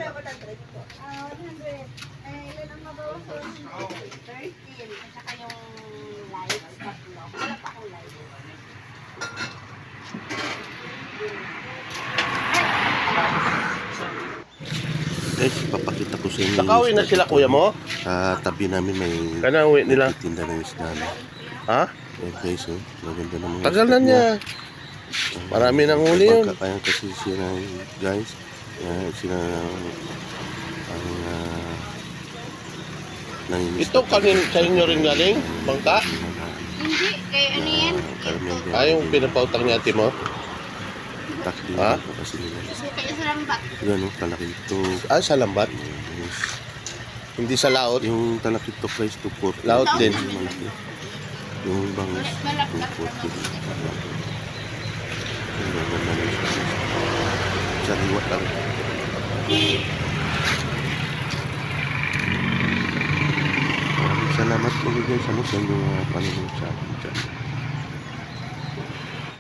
100. Ilan ang mabawas ko? 13. At saka yung lights, tatlo. Wala pa akong lights. Guys, papakita ko sa inyo. Nakauwi na sila kuya mo? Sa tabi namin may Kanauwi nila. tinda ng isda. Ha? Eh guys, oh, maganda naman. Tagal na niya. Marami nang huli yun. Kaya kasi sila guys. Sila ang nangingisda. Ito kanin sa inyo rin galing? Bangka? Hindi, kay ano yan? Yung pinapautang ni ate mo? Takli Ha? pa kasi nila. Kaya sa lambat. Yan, kalaki ito. Sa lambat? Hindi sa laot? Yung talakit to guys, 240. Laot din. Yung bangus, 240. Ang ganda na isda. Sariwa lang. Maraming salamat po guys sa mga panonood sa akin dyan.